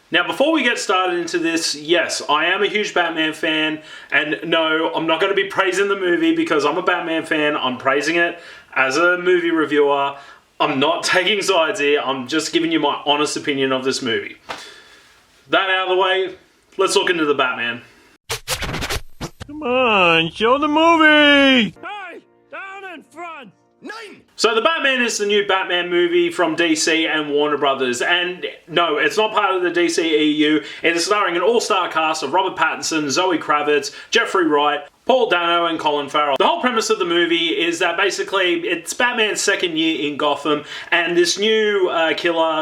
Now, before we get started into this, yes, I am a huge Batman fan, and no, I'm not going to be praising the movie because I'm a Batman fan. I'm praising it as a movie reviewer. I'm not taking sides here. I'm just giving you my honest opinion of this movie. That out of the way, let's look into the Batman. Come on, show the movie! Hey, down in front! Nine! So the Batman is the new Batman movie from DC and Warner Brothers, and no, it's not part of the DCEU. It is starring an all-star cast of Robert Pattinson, Zoe Kravitz, Jeffrey Wright, Paul Dano, and Colin Farrell. The whole premise of the movie is that basically it's Batman's second year in Gotham, and this new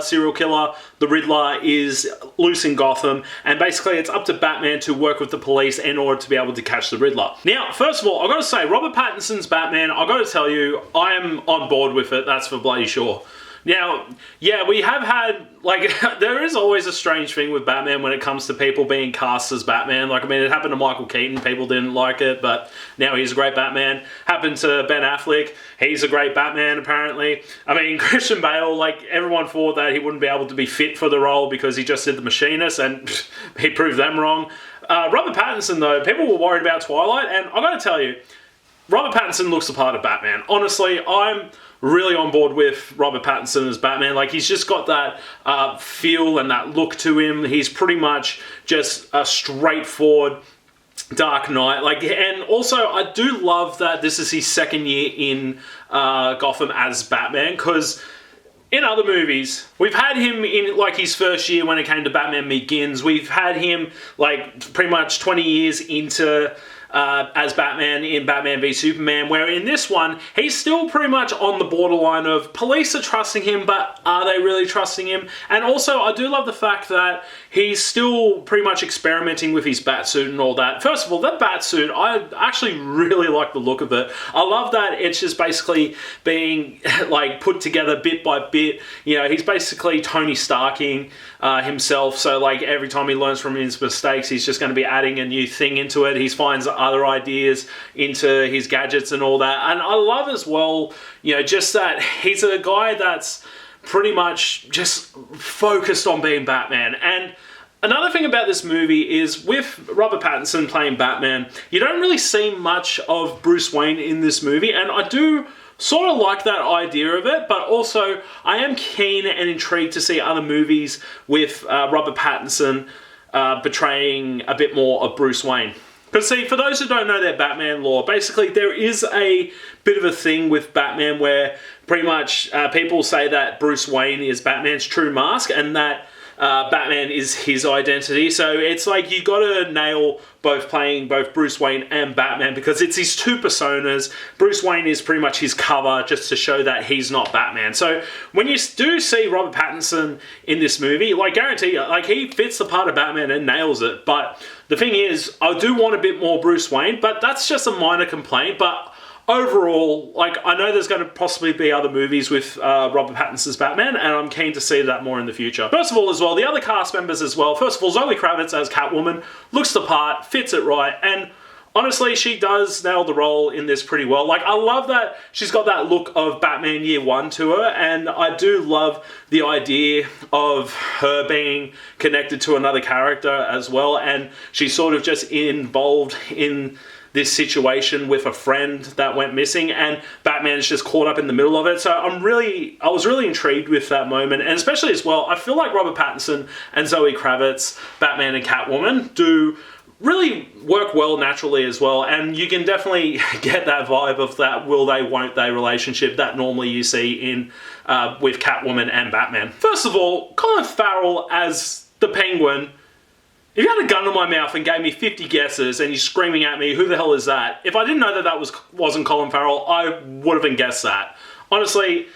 serial killer, the Riddler, is loose in Gotham, and basically it's up to Batman to work with the police in order to be able to catch the Riddler. Now, first of all, I've got to say, Robert Pattinson's Batman, I've got to tell you, I am on board with it, that's for bloody sure. Now, yeah, we have had, there is always a strange thing with Batman when it comes to people being cast as Batman. It happened to Michael Keaton, people didn't like it, but now he's a great Batman. Happened to Ben Affleck, he's a great Batman, apparently. Christian Bale, everyone thought that he wouldn't be able to be fit for the role because he just did The Machinist, and he proved them wrong. Robert Pattinson, though, people were worried about Twilight, and I gotta tell you, Robert Pattinson looks the part of Batman. Honestly, I'm really on board with Robert Pattinson as Batman. He's just got that feel and that look to him. He's pretty much just a straightforward Dark Knight. And also, I do love that this is his second year in Gotham as Batman, because in other movies, we've had him in his first year when it came to Batman Begins. We've had him pretty much 20 years into as Batman in Batman v Superman, where in this one, he's still pretty much on the borderline of police are trusting him, but are they really trusting him? And also, I do love the fact that he's still pretty much experimenting with his batsuit and all that. First of all, that batsuit, I actually really like the look of it. I love that it's just basically being put together bit by bit. He's basically Tony Starking himself, so every time he learns from his mistakes, he's just going to be adding a new thing into it. He finds other ideas into his gadgets and all that. And I love as well, just that he's a guy that's pretty much just focused on being Batman. And another thing about this movie is with Robert Pattinson playing Batman, you don't really see much of Bruce Wayne in this movie, and I do sort of like that idea of it, but also I am keen and intrigued to see other movies with Robert Pattinson portraying a bit more of Bruce Wayne. Because see, for those who don't know their Batman lore, basically there is a bit of a thing with Batman where pretty much people say that Bruce Wayne is Batman's true mask and that Batman is his identity. So it's you gotta nail playing both Bruce Wayne and Batman, because it's his two personas. Bruce Wayne is pretty much his cover just to show that he's not Batman. So when you do see Robert Pattinson in this movie, guarantee you, he fits the part of Batman and nails it. But the thing is, I do want a bit more Bruce Wayne, but that's just a minor complaint. But overall, I know there's going to possibly be other movies with Robert Pattinson's Batman, and I'm keen to see that more in the future. First of all, as well, the other cast members as well. First of all, Zoe Kravitz as Catwoman looks the part, fits it right, and honestly, she does nail the role in this pretty well. I love that she's got that look of Batman Year One to her, and I do love the idea of her being connected to another character as well, and she's sort of just involved in this situation with a friend that went missing, and Batman is just caught up in the middle of it. So I was really intrigued with that moment, and especially as well, I feel like Robert Pattinson and Zoe Kravitz, Batman and Catwoman, do really work well naturally as well, and you can definitely get that vibe of that will they, won't they relationship that normally you see in with Catwoman and Batman. First of all, Colin Farrell as the Penguin. If you had a gun to my mouth and gave me 50 guesses and you're screaming at me, who the hell is that? If I didn't know that wasn't Colin Farrell, I would have guessed that. Honestly,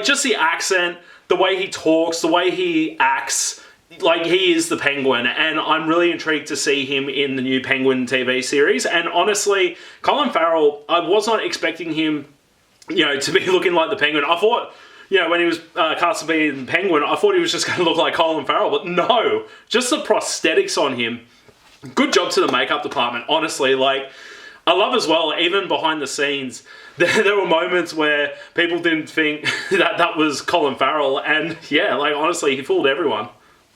just the accent, the way he talks, the way he acts, he is the Penguin, and I'm really intrigued to see him in the new Penguin TV series. And honestly, Colin Farrell, I was not expecting him, to be looking like the Penguin. I thought, when he was cast to be the Penguin, I thought he was just going to look like Colin Farrell, but no, just the prosthetics on him. Good job to the makeup department, honestly. I love as well, even behind the scenes, there were moments where people didn't think that was Colin Farrell, and yeah, honestly, he fooled everyone.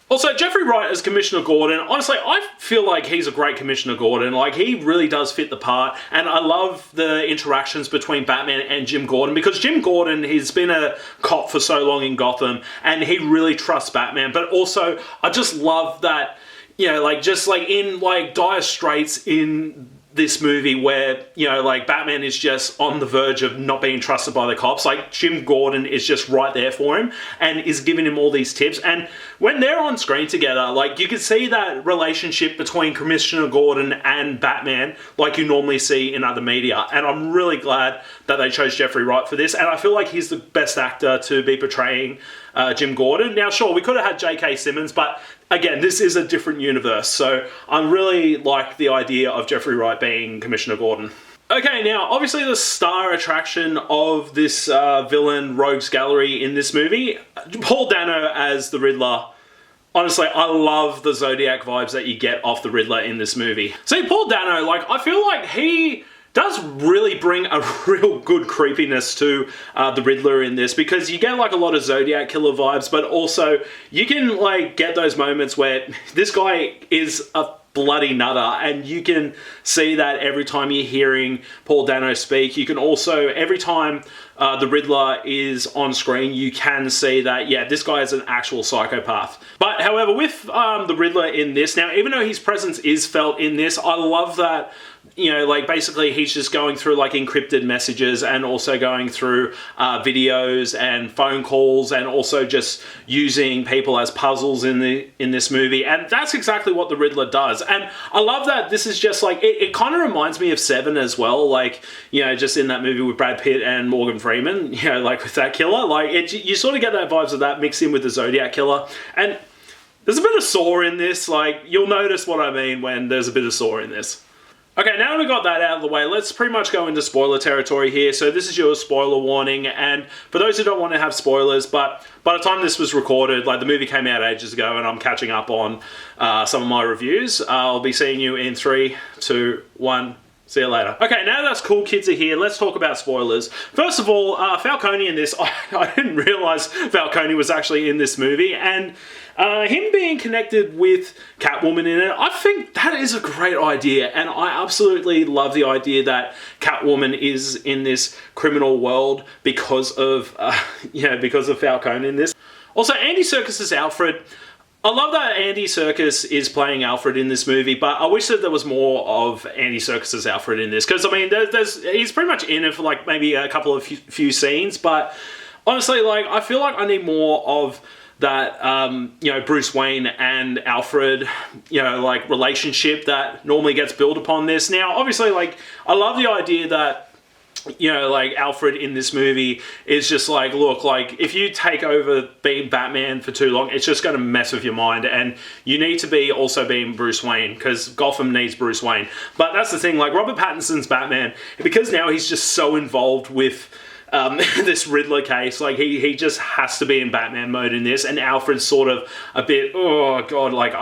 Also, Jeffrey Wright as Commissioner Gordon, honestly, I feel like he's a great Commissioner Gordon. Like, he really does fit the part, and I love the interactions between Batman and Jim Gordon, because Jim Gordon, he's been a cop for so long in Gotham, and he really trusts Batman, but also, I just love that, you know, like, just, like, in, like, dire straits in this movie where, you know, like, Batman is just on the verge of not being trusted by the cops. Like, Jim Gordon is just right there for him and is giving him all these tips. And when they're on screen together, like, you can see that relationship between Commissioner Gordon and Batman like you normally see in other media. And I'm really glad that they chose Jeffrey Wright for this. And I feel like he's the best actor to be portraying Jim Gordon. Now, sure, we could have had J.K. Simmons, but again, this is a different universe, so I really like the idea of Jeffrey Wright being Commissioner Gordon. Okay, now, obviously the star attraction of this villain rogues gallery in this movie, Paul Dano as the Riddler. Honestly, I love the Zodiac vibes that you get off the Riddler in this movie. See, Paul Dano, like, I feel like he does really bring a real good creepiness to the Riddler in this, because you get like a lot of Zodiac killer vibes, but also you can like get those moments where this guy is a bloody nutter, and you can see that every time you're hearing Paul Dano speak. You can also, every time the Riddler is on screen, you can see that, yeah, this guy is an actual psychopath. But however, with the Riddler in this, now, even though his presence is felt in this, I love that, you know, like, basically he's just going through like encrypted messages, and also going through videos and phone calls, and also just using people as puzzles in this movie. And that's exactly what the Riddler does. And I love that this is just like, it kind of reminds me of Seven as well, like, you know, just in that movie with Brad Pitt and Morgan Freeman, you know, like with that killer, like you sort of get that vibes of that mixed in with the Zodiac killer. And there's a bit of Saw in this, like, you'll notice what I mean when there's a bit of Saw in this. Okay, now that we got that out of the way, let's pretty much go into spoiler territory here. So this is your spoiler warning, and for those who don't want to have spoilers, but by the time this was recorded, like, the movie came out ages ago, and I'm catching up on some of my reviews. I'll be seeing you in 3, 2, 1... See you later. Okay, now that cool kids are here, let's talk about spoilers. First of all, Falcone in this, I didn't realise Falcone was actually in this movie, and him being connected with Catwoman in it, I think that is a great idea, and I absolutely love the idea that Catwoman is in this criminal world because of, because of Falcone in this. Also, Andy Serkis' Alfred. I love that Andy Serkis is playing Alfred in this movie, but I wish that there was more of Andy Serkis' Alfred in this, because, I mean, he's pretty much in it for, like, maybe a couple of few scenes, but honestly, like, I feel like I need more of that, Bruce Wayne and Alfred, like, relationship that normally gets built upon this. Now, obviously, like, I love the idea that, like, Alfred in this movie is just like, look, like, if you take over being Batman for too long, it's just going to mess with your mind, and you need to be also being Bruce Wayne, because Gotham needs Bruce Wayne. But that's the thing, like, Robert Pattinson's Batman, because now he's just so involved with this Riddler case, like, he just has to be in Batman mode in this, and Alfred's sort of a bit, oh god, like,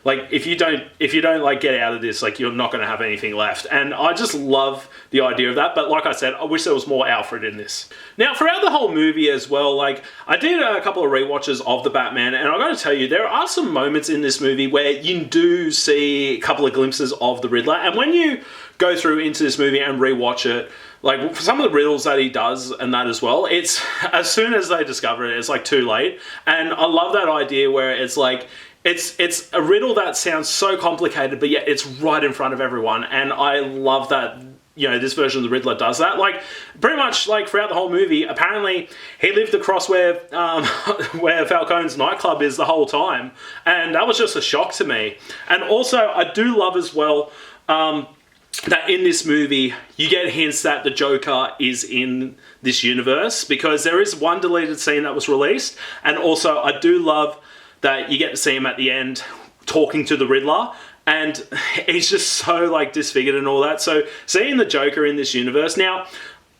like, if you don't like get out of this, like, you're not going to have anything left. And I just love the idea of that. But like I said, I wish there was more Alfred in this. Now, throughout the whole movie as well, like, I did a couple of rewatches of the Batman, and I got to tell you, there are some moments in this movie where you do see a couple of glimpses of the Riddler. And when you go through into this movie and rewatch it, like, some of the riddles that he does and that as well, it's, as soon as they discover it, it's like too late. And I love that idea where it's like, it's a riddle that sounds so complicated, but yet it's right in front of everyone. And I love that, this version of the Riddler does that. Like, pretty much, like, throughout the whole movie, apparently he lived across where Falcone's nightclub is the whole time. And that was just a shock to me. And also, I do love as well, that in this movie, you get hints that the Joker is in this universe, because there is one deleted scene that was released. And also, I do love that you get to see him at the end talking to the Riddler, and he's just so, like, disfigured and all that. So seeing the Joker in this universe, now,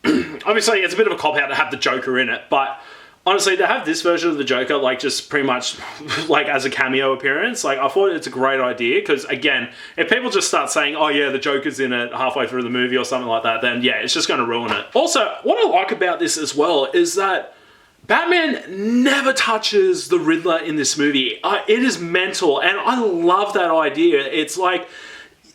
obviously it's a bit of a cop-out to have the Joker in it, but honestly, to have this version of the Joker, like, just pretty much, like, as a cameo appearance, like, I thought it's a great idea, because, again, if people just start saying, oh yeah, the Joker's in it halfway through the movie or something like that, then yeah, it's just going to ruin it. Also, what I like about this as well is that Batman never touches the Riddler in this movie. It is mental, and I love that idea. It's like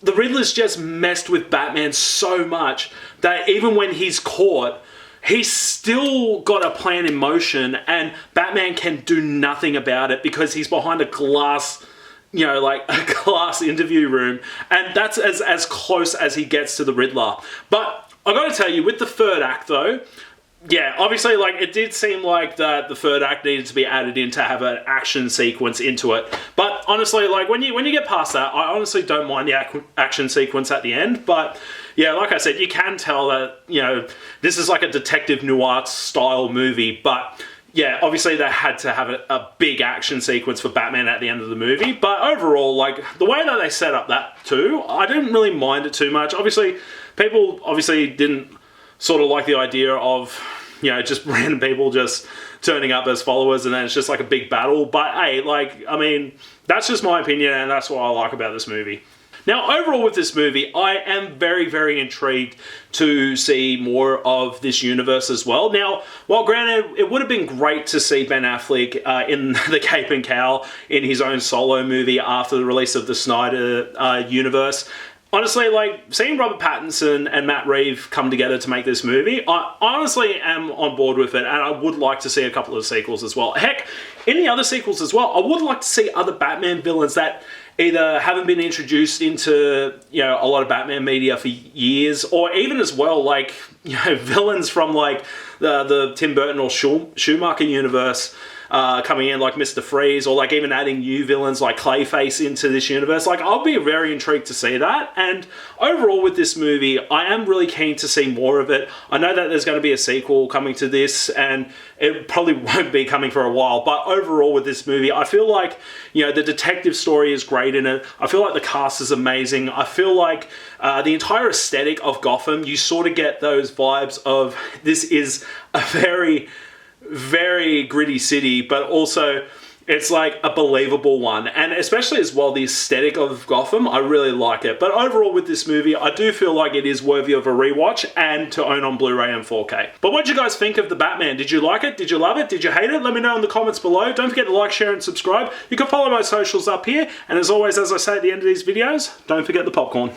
the Riddler's just messed with Batman so much that even when he's caught, he's still got a plan in motion, and Batman can do nothing about it because he's behind a glass, you know, like a glass interview room, and that's as close as he gets to the Riddler. But I gotta tell you, with the third act though, yeah, obviously, like, it did seem like that the third act needed to be added in to have an action sequence into it. But honestly, like, when you get past that, I honestly don't mind the action sequence at the end. But yeah, like I said, you can tell that, you know, this is like a detective noir style movie. But yeah, obviously they had to have a big action sequence for Batman at the end of the movie. But overall, like, the way that they set up that too, I didn't really mind it too much. Obviously, people didn't sort of like the idea of, you know, just random people just turning up as followers and then it's just like a big battle. But hey, like, I mean, that's just my opinion and that's what I like about this movie. Now, overall with this movie, I am very, very intrigued to see more of this universe as well. Now, while granted, it would have been great to see Ben Affleck in the Cape and Cowl in his own solo movie after the release of the Snyder universe. Honestly, like, seeing Robert Pattinson and Matt Reeves come together to make this movie, I honestly am on board with it, and I would like to see a couple of sequels as well. Heck, in the other sequels as well, I would like to see other Batman villains that either haven't been introduced into, you know, a lot of Batman media for years, or even as well, like, you know, villains from, like, the Tim Burton or Schumacher universe, coming in, like Mr. Freeze, or like even adding new villains like Clayface into this universe. Like, I'll be very intrigued to see that. And overall with this movie, I am really keen to see more of it. I know that there's going to be a sequel coming to this, and it probably won't be coming for a while, but overall with this movie, I feel like, you know, the detective story is great in it. I feel like the cast is amazing. I feel like the entire aesthetic of Gotham, you sort of get those vibes of this is a very, very gritty city, but also it's like a believable one. And especially as well, the aesthetic of Gotham, I really like it. But overall with this movie, I do feel like it is worthy of a rewatch and to own on Blu-ray and 4K. But what did you guys think of The Batman? Did you like it? Did you love it? Did you hate it? Let me know in the comments below. Don't forget to like, share, and subscribe. You can follow my socials up here. And as always, as I say at the end of these videos, don't forget the popcorn.